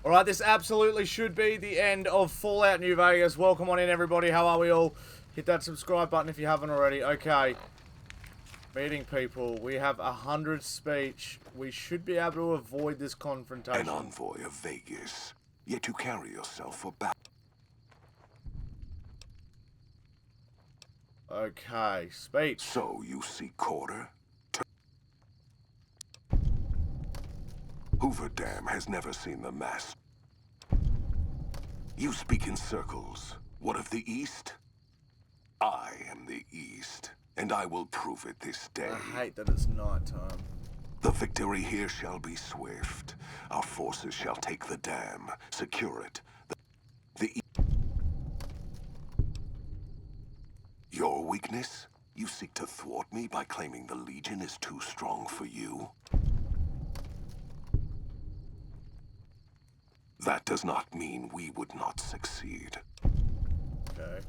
Alright, this absolutely should be the end of Fallout New Vegas. Welcome on in, everybody. How are we all? Hit that subscribe button if you haven't already. Okay. Meeting people. We have 100 speech. We should be able to avoid this confrontation. An envoy of Vegas, yet you carry yourself for battle. Okay, speech. So you seek quarter? Hoover Dam has never seen the mass. You speak in circles. What of the East? I am the East, and I will prove it this day. I hate that it's nighttime. The victory here shall be swift. Our forces shall take the dam, secure it. Your weakness? You seek to thwart me by claiming the Legion is too strong for you? That does not mean we would not succeed. Okay.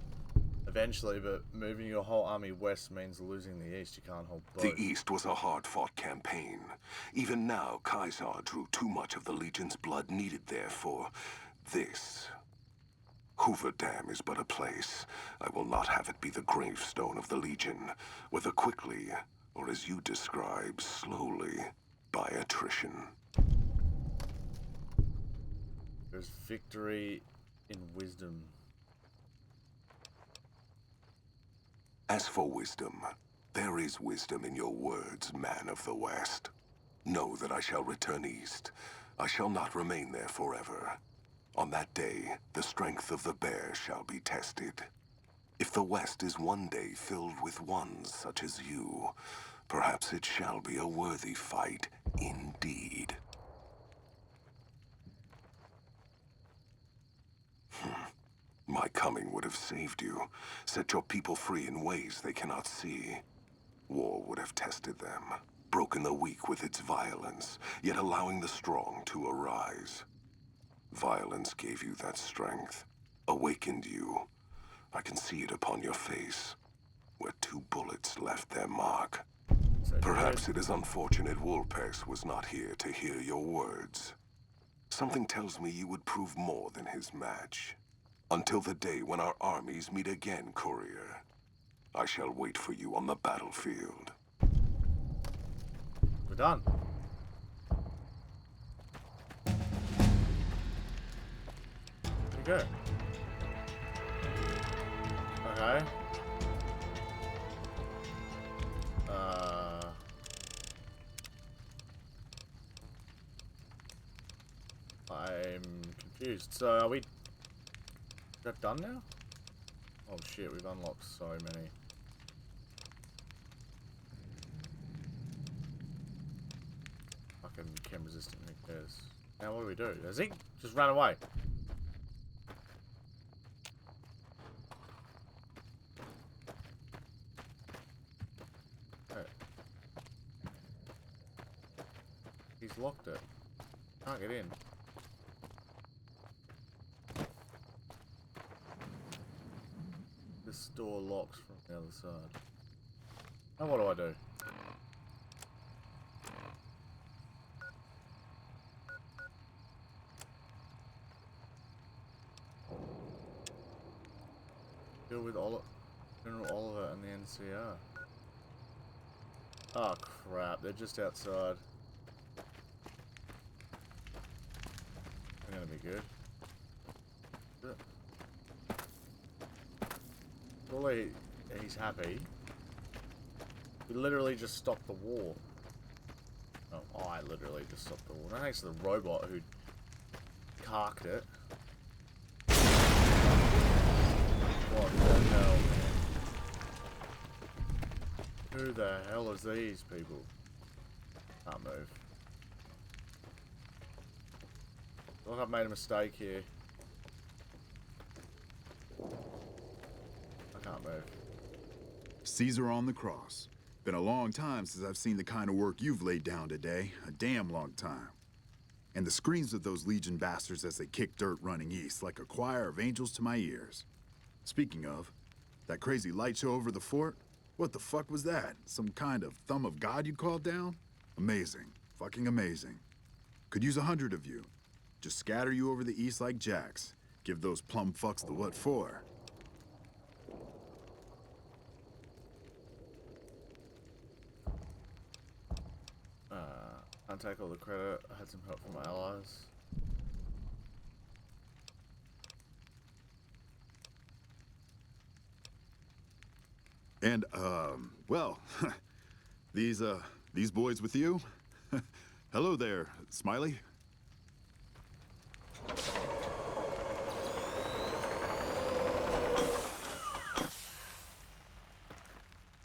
Eventually, but moving your whole army west means losing the east. You can't hold both. The East was a hard-fought campaign. Even now, Kaiser drew too much of the Legion's blood needed there for this. Hoover Dam is but a place. I will not have it be the gravestone of the Legion, whether quickly, or as you describe, slowly, by attrition. There's victory in wisdom. As for wisdom, there is wisdom in your words, man of the West. Know that I shall return east. I shall not remain there forever. On that day, the strength of the bear shall be tested. If the West is one day filled with ones such as you, perhaps it shall be a worthy fight indeed. My coming would have saved you, set your people free in ways they cannot see. War would have tested them, broken the weak with its violence, yet allowing the strong to arise. Violence gave you that strength, awakened you. I can see it upon your face, where 2 bullets left their mark. Perhaps it is unfortunate Wolpex was not here to hear your words. Something tells me you would prove more than his match. Until the day when our armies meet again, Courier. I shall wait for you on the battlefield. We're done. Pretty good. Okay. I'm confused. So are we... Is that done now? Oh shit, we've unlocked so many. Fucking chem resistant, who cares? Now what do we do? Has he just ran away? Hey. He's locked it. Can't get in. This door locks from the other side. Now what do I do? Deal with General Oliver and the NCR. Oh crap, they're just outside. They're gonna be good. Surely he's happy. We literally just stopped the war. No, I literally just stopped the war. No thanks to the robot who carked it. What the hell, man? Who the hell is these people? Can't move. I feel like I've made a mistake here. I can't move. Caesar on the cross. Been a long time since I've seen the kind of work you've laid down today. A damn long time. And the screams of those Legion bastards as they kick dirt running east like a choir of angels to my ears. Speaking of, that crazy light show over the fort? What the fuck was that? Some kind of thumb of God you called down? Amazing. Fucking amazing. Could use 100 of you. Just scatter you over the east like jacks. Give those plum fucks the what for. Can't take all the credit. I had some help from my allies. And, well, these boys with you? Hello there, Smiley.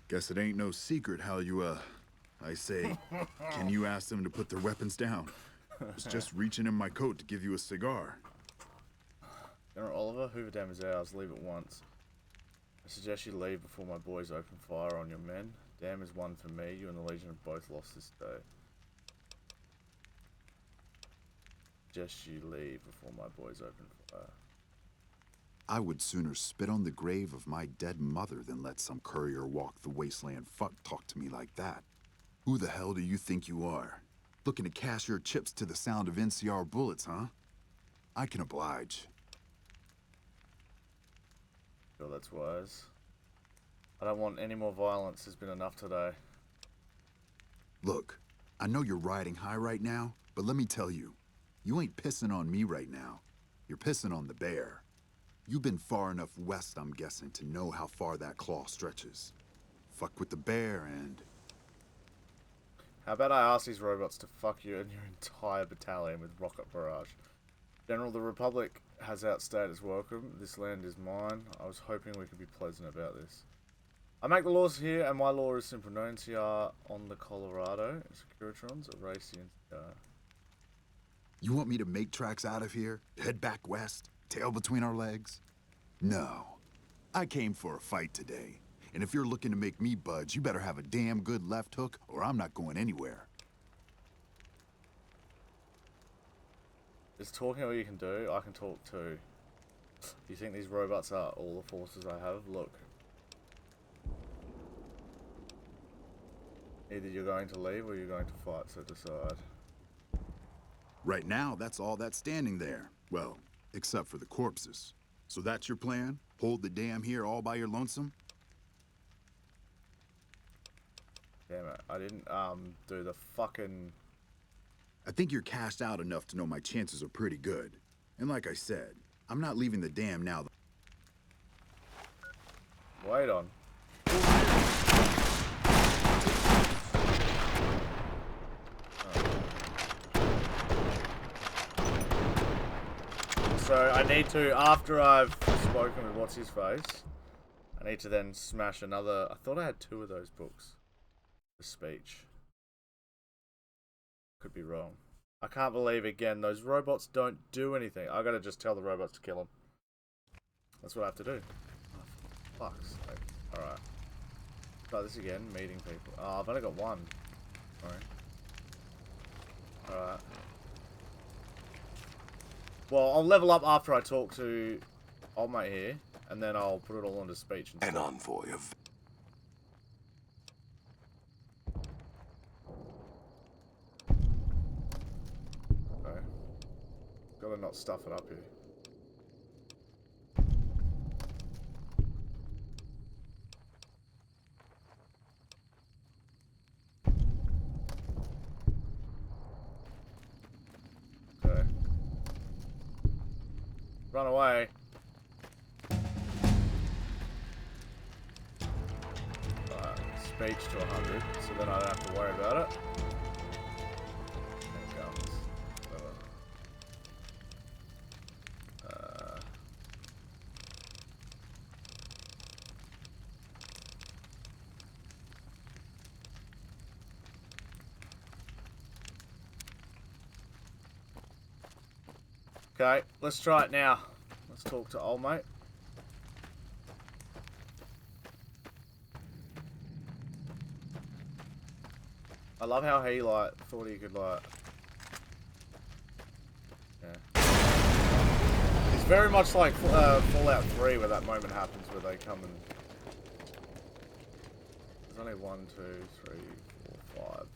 Guess it ain't no secret how you, I say, can you ask them to put their weapons down? I was just reaching in my coat to give you a cigar. General Oliver, Hoover Dam is ours. Leave it once. I suggest you leave before my boys open fire on your men. Dam is one for me. You and the Legion have both lost this day. Suggest you leave before my boys open fire. I would sooner spit on the grave of my dead mother than let some courier walk the wasteland fuck talk to me like that. Who the hell do you think you are? Looking to cash your chips to the sound of NCR bullets, huh? I can oblige. Sure, that's wise. I don't want any more violence. There's been enough today. Look, I know you're riding high right now, but let me tell you, you ain't pissing on me right now. You're pissing on the bear. You've been far enough west, I'm guessing, to know how far that claw stretches. Fuck with the bear and... How about I ask these robots to fuck you and your entire battalion with rocket barrage? General, the Republic has outstayed its welcome. This land is mine. I was hoping we could be pleasant about this. I make the laws here, and my law is simple. No NCR on the Colorado. Securitrons erase the NCR. You want me to make tracks out of here? Head back west? Tail between our legs? No. I came for a fight today. And if you're looking to make me budge, you better have a damn good left hook, or I'm not going anywhere. Is talking all you can do? I can talk too. Do you think these robots are all the forces I have? Look. Either you're going to leave or you're going to fight, so decide. Right now, that's all that's standing there. Well, except for the corpses. So that's your plan? Hold the dam here all by your lonesome? Damn it, I didn't do the fucking... I think you're cashed out enough to know my chances are pretty good. And like I said, I'm not leaving the dam now. Wait on. So I need to, after I've spoken with what's his face, I need to then smash another. I thought I had 2 of those books. The speech. Could be wrong. I can't believe again those robots don't do anything. I gotta just tell the robots to kill them. That's what I have to do. Oh, for fuck's sake. Alright. Try this again. Meeting people. Oh, I've only got 1. Sorry. Alright. Well, I'll level up after I talk to old mate here, and then I'll put it all into speech and An stuff. envoy of... Okay. Gotta not stuff it up here. Okay. Run away. Alright, speech to 100, so then I don't have to worry about it. And guns. Okay, let's try it now. Let's talk to old mate. I love how he like thought he could like. Yeah. It's very much like Fallout 3 where that moment happens where they come and. There's only 1, 2, 3, 4, 5,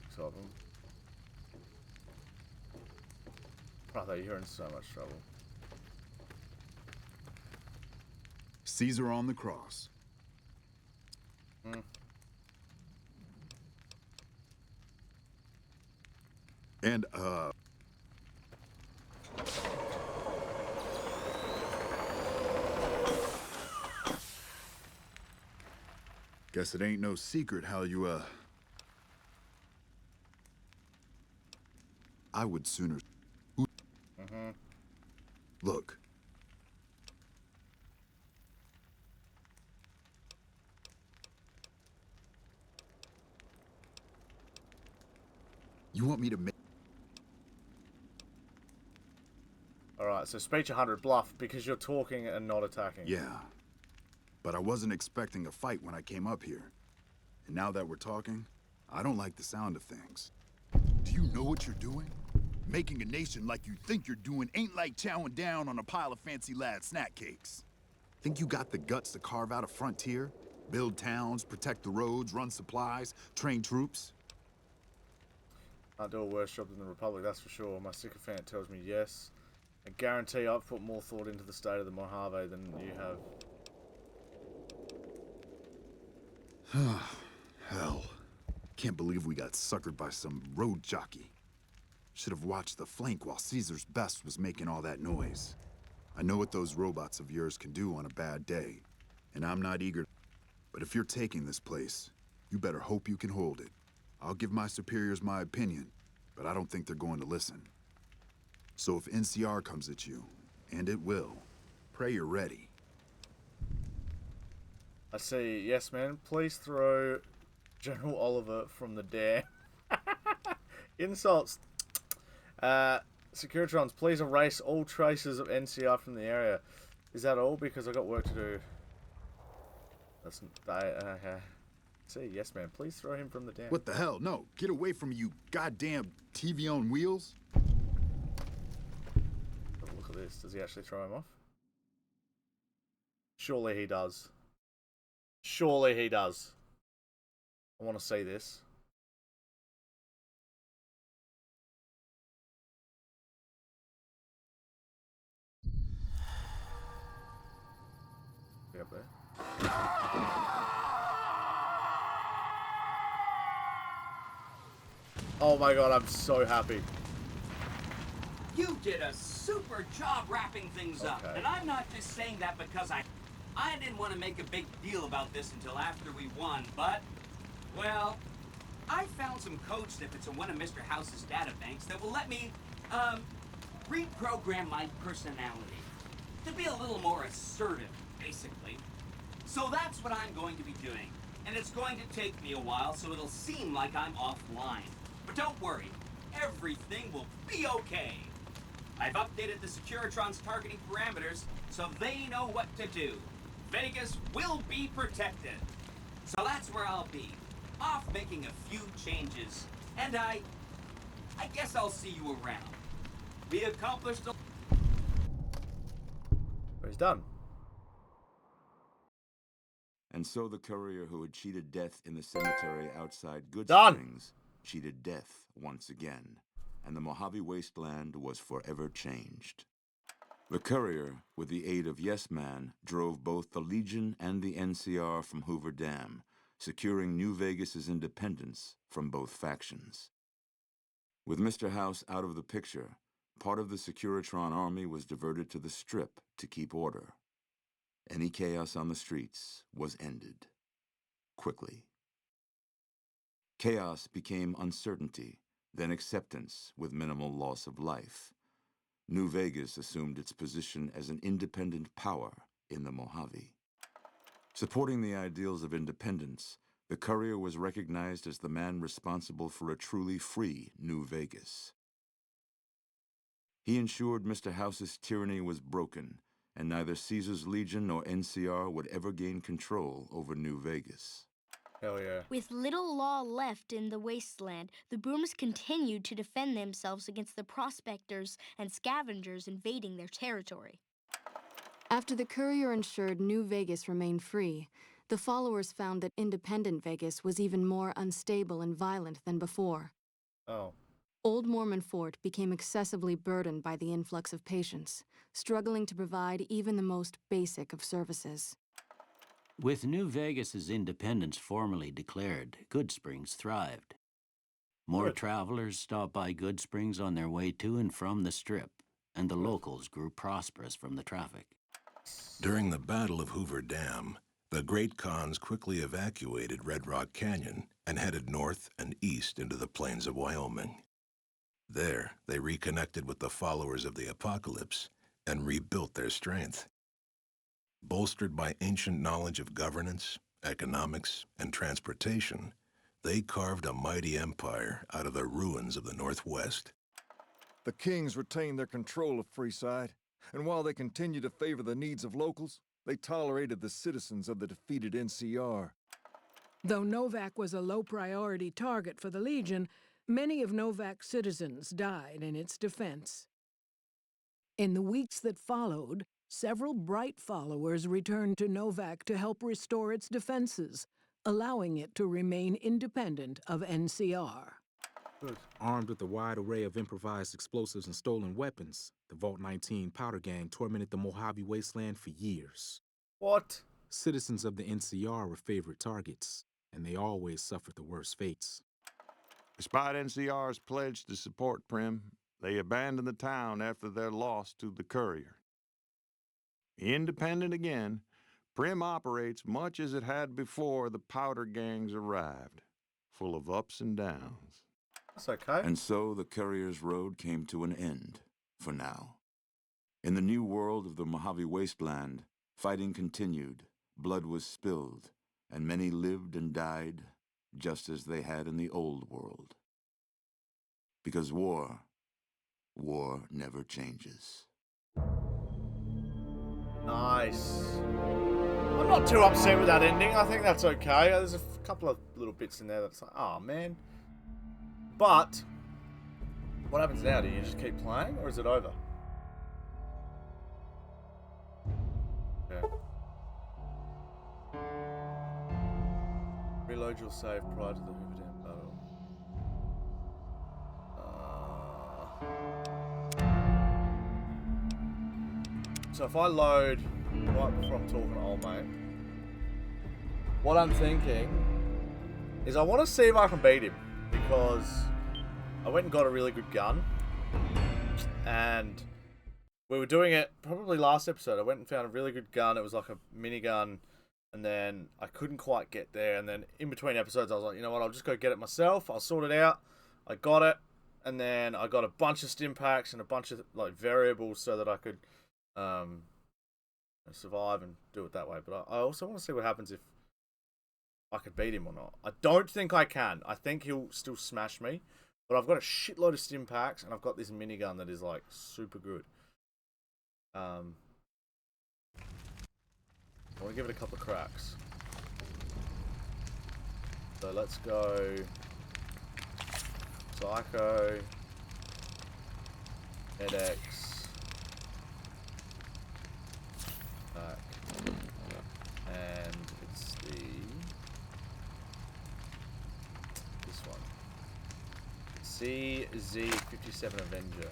6 of them. Brother, you're in so much trouble. Caesar on the cross. And, guess it ain't no secret how you, I would sooner... Look. You want me to make... Alright, so speech 100, bluff, because you're talking and not attacking. Yeah. But I wasn't expecting a fight when I came up here. And now that we're talking, I don't like the sound of things. Do you know what you're doing? Making a nation like you think you're doing ain't like chowing down on a pile of fancy lad snack cakes. Think you got the guts to carve out a frontier? Build towns, protect the roads, run supplies, train troops? I'll do a worse job than the Republic, that's for sure. My sycophant tells me yes. I guarantee I've put more thought into the state of the Mojave than you have. Hell. Can't believe we got suckered by some road jockey. Should have watched the flank while Caesar's best was making all that noise. I know what those robots of yours can do on a bad day, and I'm not eager. But if you're taking this place, you better hope you can hold it. I'll give my superiors my opinion, but I don't think they're going to listen. So if NCR comes at you, and it will, pray you're ready. I see. Yes, man. Please throw General Oliver from the dam. Insults. Securitrons, please erase all traces of NCR from the area. Is that all? Because I got work to do. That's see, yes, man. Please throw him from the dam. What the hell? No, get away from me, you goddamn TV on wheels. Look at this. Does he actually throw him off? Surely he does. Surely he does. I want to see this. Up there. Oh my god, I'm so happy. You did a super job wrapping things up. And I'm not just saying that because I didn't want to make a big deal about this until after we won, but, well, I found some code snippets in one of Mr. House's databanks that will let me, reprogram my personality to be a little more assertive, basically. So that's what I'm going to be doing. And it's going to take me a while, so it'll seem like I'm offline. But don't worry, everything will be okay. I've updated the Securitron's targeting parameters, so they know what to do. Vegas will be protected. So that's where I'll be, off making a few changes. And I guess I'll see you around. We accomplished a... He's done. And so the courier who had cheated death in the cemetery outside Good Done. Springs cheated death once again, and the Mojave Wasteland was forever changed. The courier, with the aid of Yes Man, drove both the Legion and the NCR from Hoover Dam, securing New Vegas's independence from both factions. With Mr. House out of the picture, part of the Securitron army was diverted to the Strip to keep order. Any chaos on the streets was ended. Quickly. Chaos became uncertainty, then acceptance with minimal loss of life. New Vegas assumed its position as an independent power in the Mojave. Supporting the ideals of independence, the courier was recognized as the man responsible for a truly free New Vegas. He ensured Mr. House's tyranny was broken, and neither Caesar's Legion nor NCR would ever gain control over New Vegas. Hell yeah. With little law left in the wasteland, the Brooms continued to defend themselves against the prospectors and scavengers invading their territory. After the courier ensured New Vegas remained free, the followers found that independent Vegas was even more unstable and violent than before. Oh. Old Mormon Fort became excessively burdened by the influx of patients, struggling to provide even the most basic of services. With New Vegas's independence formally declared, Goodsprings thrived. More Good. travelers stopped by Goodsprings on their way to and from the Strip, and the locals grew prosperous from the traffic. During the Battle of Hoover Dam, the Great Khans quickly evacuated Red Rock Canyon and headed north and east into the plains of Wyoming. There, they reconnected with the followers of the Apocalypse and rebuilt their strength. Bolstered by ancient knowledge of governance, economics, and transportation, they carved a mighty empire out of the ruins of the Northwest. The kings retained their control of Freeside, and while they continued to favor the needs of locals, they tolerated the citizens of the defeated NCR. Though Novak was a low-priority target for the Legion, many of Novak's citizens died in its defense. In the weeks that followed, several bright followers returned to Novak to help restore its defenses, allowing it to remain independent of NCR. Good. Armed with a wide array of improvised explosives and stolen weapons, the Vault 19 Powder Gang tormented the Mojave Wasteland for years. What? Citizens of the NCR were favorite targets, and they always suffered the worst fates. Despite NCR's pledge to support Prim, they abandoned the town after their loss to the Courier. Independent again, Prim operates much as it had before the Powder Gangs arrived, full of ups and downs. That's okay. And so the Courier's road came to an end, for now. In the new world of the Mojave Wasteland, fighting continued, blood was spilled, and many lived and died just as they had in the old world. Because war never changes. Nice. I'm not too upset with that ending. I think that's okay. There's a couple of little bits in there that's like, oh man. But what happens now? Do you just keep playing, or is it over? Okay. Reload your save prior to the Hoover Dam battle. So if I load right before I'm talking to old mate, what I'm thinking is I want to see if I can beat him, because I went and got a really good gun, and we were doing it probably last episode. I went and found a really good gun. It was like a minigun, and then I couldn't quite get there, and then in between episodes I was like, you know what, I'll just go get it myself. I'll sort it out. I got it, and then I got a bunch of stim packs and a bunch of like variables so that I could survive and do it that way. But I also want to see what happens if I could beat him or not. I don't think I can. I think he'll still smash me. But I've got a shitload of stim packs, and I've got this minigun that is like super good. I want to give it a couple of cracks. So let's go Psycho, EdX, back, and it's this one, CZ57 Avenger.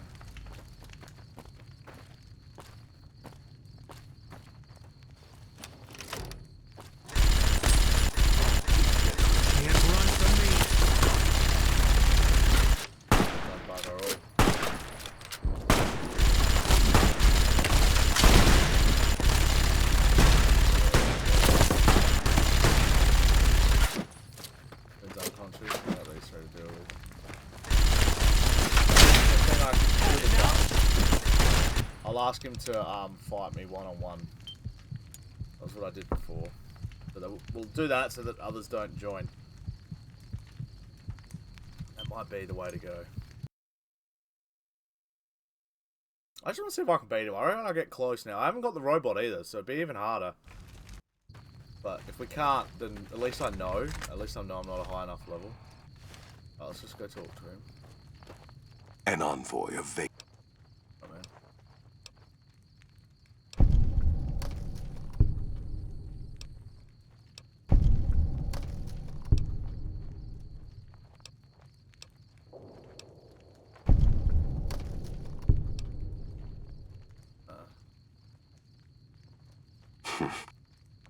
I'll ask him to fight me one-on-one. That's what I did before. But we'll do that so that others don't join. That might be the way to go. I just want to see if I can beat him. I reckon I'll get close now. I haven't got the robot either, so it'd be even harder. But if we can't, then at least I know. At least I know I'm not a high enough level. Oh, let's just go talk to him. An envoy of Vegas. Oh, man.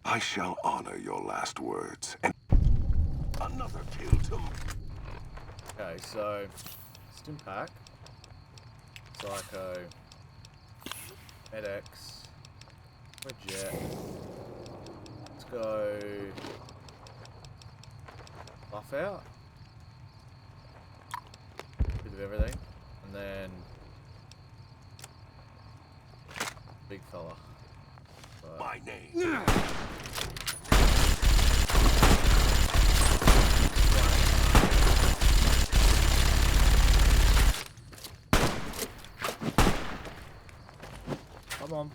I shall honor your last words. And another kill to... Okay, so... Stimpack. Psycho. MedX. Jet. Let's go... Buff out. Bit of everything. And then... Big fella. So, My name. come on.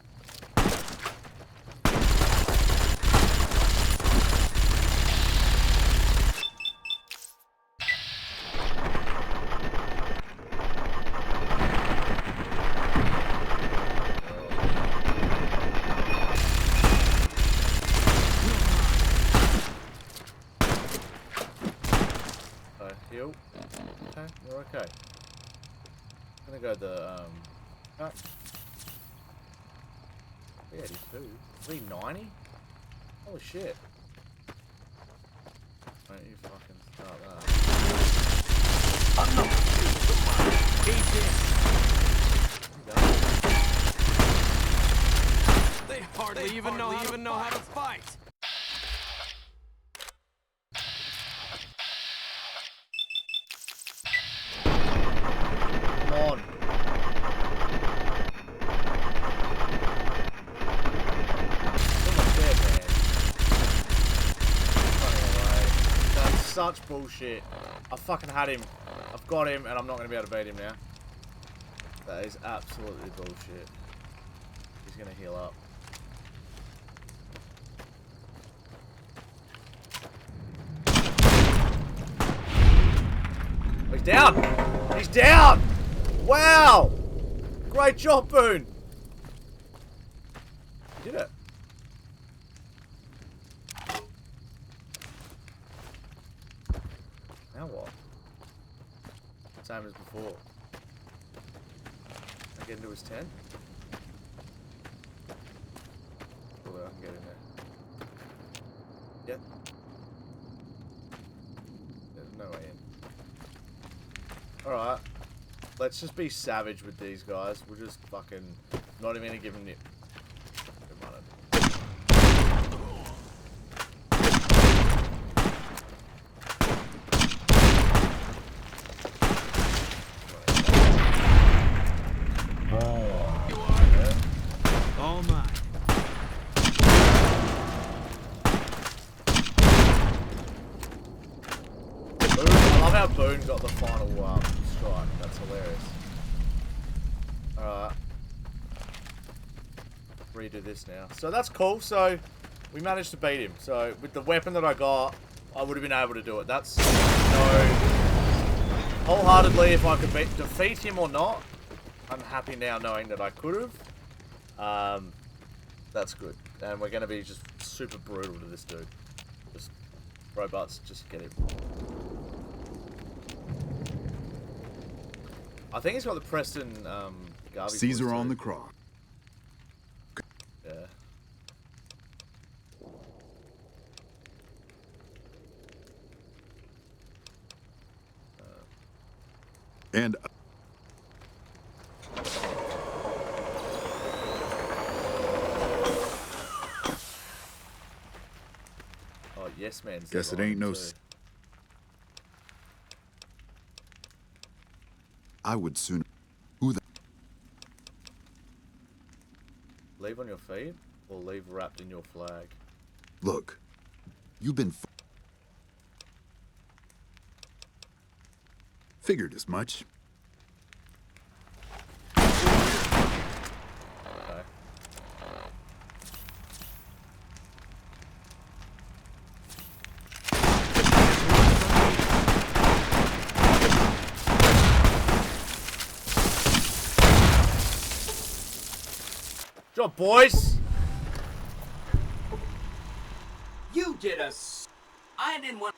Heal. Okay, we're okay. I'm gonna go the oh. 382. 390? Holy shit. Why don't you fucking start that. They hardly even know how to fight. Come on. That's such bullshit. I fucking had him. I've got him and I'm not going to be able to beat him now. That is absolutely bullshit. He's going to heal up. He's down! He's down! Wow! Great job, Boone! You did it. Now what? Same as before. I get into his tent? Although I can get in there. Yep. There's no way in. Alright. Let's just be savage with these guys. We'll just fucking not even gonna give them nip. All mine. Boone, I love how Boone got the final strike. That's hilarious. Alright. Redo this now. So that's cool. So we managed to beat him. So with the weapon that I got, I would have been able to do it. That's no... Wholeheartedly, if I could defeat him or not, I'm happy now knowing that I could have. That's good. And we're going to be just super brutal to this dude. Just throw butts, just get him. I think he's got the Preston Garvey Caesar on the cross. Yeah. And oh, yes, man. Guess it ain't no. I would sooner. Who the? Leave on your feet or leave wrapped in your flag? Look, you've been. Figured as much. Okay. Job, boys. You did I didn't want...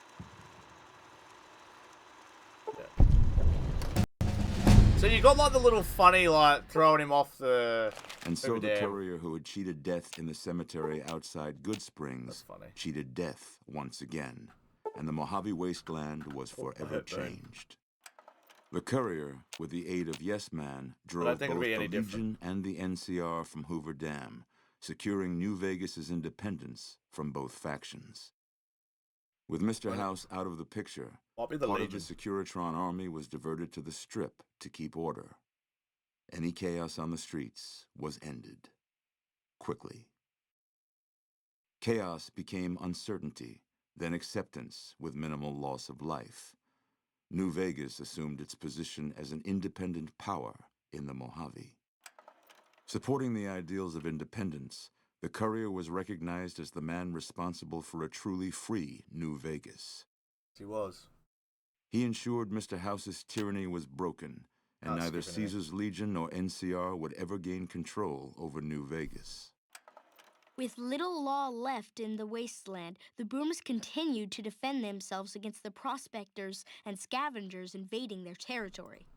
So you got like the little funny, like throwing him off the. And so Hoover the Dam. courier who had cheated death in the cemetery outside Good Springs cheated death once again, and the Mojave Wasteland was forever changed. The courier, with the aid of Yes Man, drove both the Legion and the NCR from Hoover Dam, securing New Vegas's independence from both factions. With Mr. House out of the picture, part of the Securitron army was diverted to the Strip to keep order. Any chaos on the streets was ended. Quickly. Chaos became uncertainty, then acceptance with minimal loss of life. New Vegas assumed its position as an independent power in the Mojave. Supporting the ideals of independence, the courier was recognized as the man responsible for a truly free New Vegas. He was. He ensured Mr. House's tyranny was broken, and neither Caesar's Legion nor NCR would ever gain control over New Vegas. With little law left in the wasteland, the Brooms continued to defend themselves against the prospectors and scavengers invading their territory.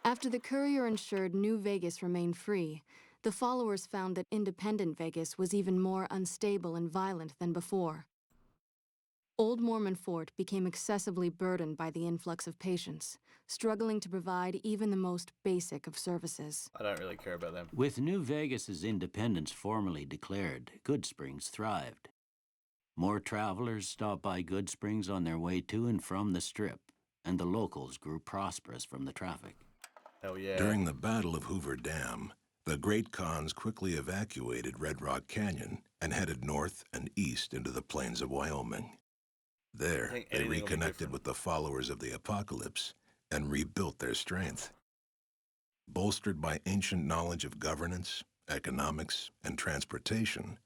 After the courier ensured New Vegas remained free, the followers found that independent Vegas was even more unstable and violent than before. Old Mormon Fort became excessively burdened by the influx of patients, struggling to provide even the most basic of services. I don't really care about them. With New Vegas's independence formally declared, Good Springs thrived. More travelers stopped by Good Springs on their way to and from the Strip, and the locals grew prosperous from the traffic. Hell yeah. During the Battle of Hoover Dam, the Great Khans quickly evacuated Red Rock Canyon and headed north and east into the plains of Wyoming. There, they reconnected with the followers of the apocalypse and rebuilt their strength. Bolstered by ancient knowledge of governance, economics, and transportation,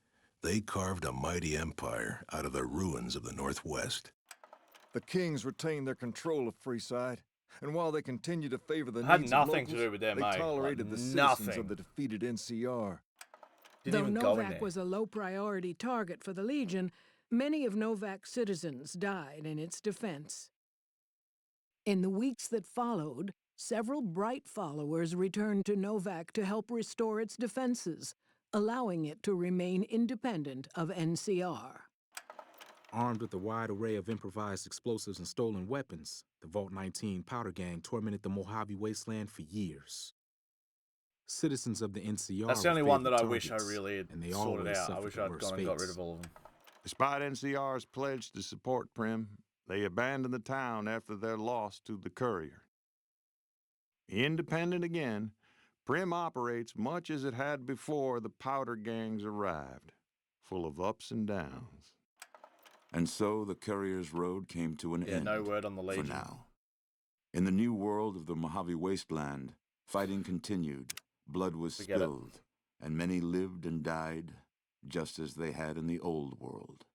they carved a mighty empire out of the ruins of the Northwest. The kings retained their control of Freeside, and while they continued to favor the had needs nothing of locals, to do with them, they mate. tolerated Like, the nothing. citizens of the defeated NCR. Didn't Though even go in Novak there. was a low-priority target for the Legion, many of Novak's citizens died in its defense. In the weeks that followed, several bright followers returned to Novak to help restore its defenses, allowing it to remain independent of NCR. Armed with a wide array of improvised explosives and stolen weapons, the Vault 19 powder gang tormented the Mojave Wasteland for years. Citizens of the NCR That's the only were one that I favored wish I targets, really had and they sorted always out. I suffered wish the I'd worst gone and got rid fates. of all of them. Despite NCR's pledge to support Prim, they abandoned the town after their loss to the courier. Independent again, Prim operates much as it had before the powder gangs arrived, full of ups and downs. And so the courier's road came to an end. No word on the Legion. For now. In the new world of the Mojave Wasteland, fighting continued, blood was spilled, and many lived and died just as they had in the old world.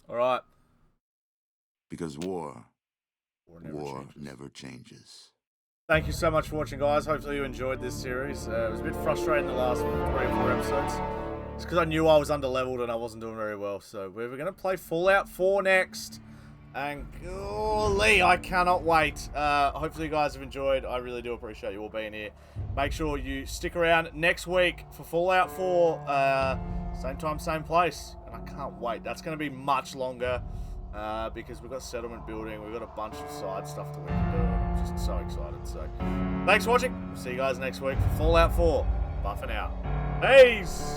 All right. Because war never changes. Thank you so much for watching, guys. Hopefully you enjoyed this series. It was a bit frustrating the last 3 or 4 episodes. It's because I knew I was underleveled and I wasn't doing very well. So we're going to play Fallout 4 next. And golly, I cannot wait. Hopefully you guys have enjoyed. I really do appreciate you all being here. Make sure you stick around next week for Fallout 4. Same time, same place. And I can't wait. That's going to be much longer because we've got settlement building. We've got a bunch of side stuff that we can do. I'm just so excited. So thanks for watching. See you guys next week for Fallout 4. Bye for now. Peace.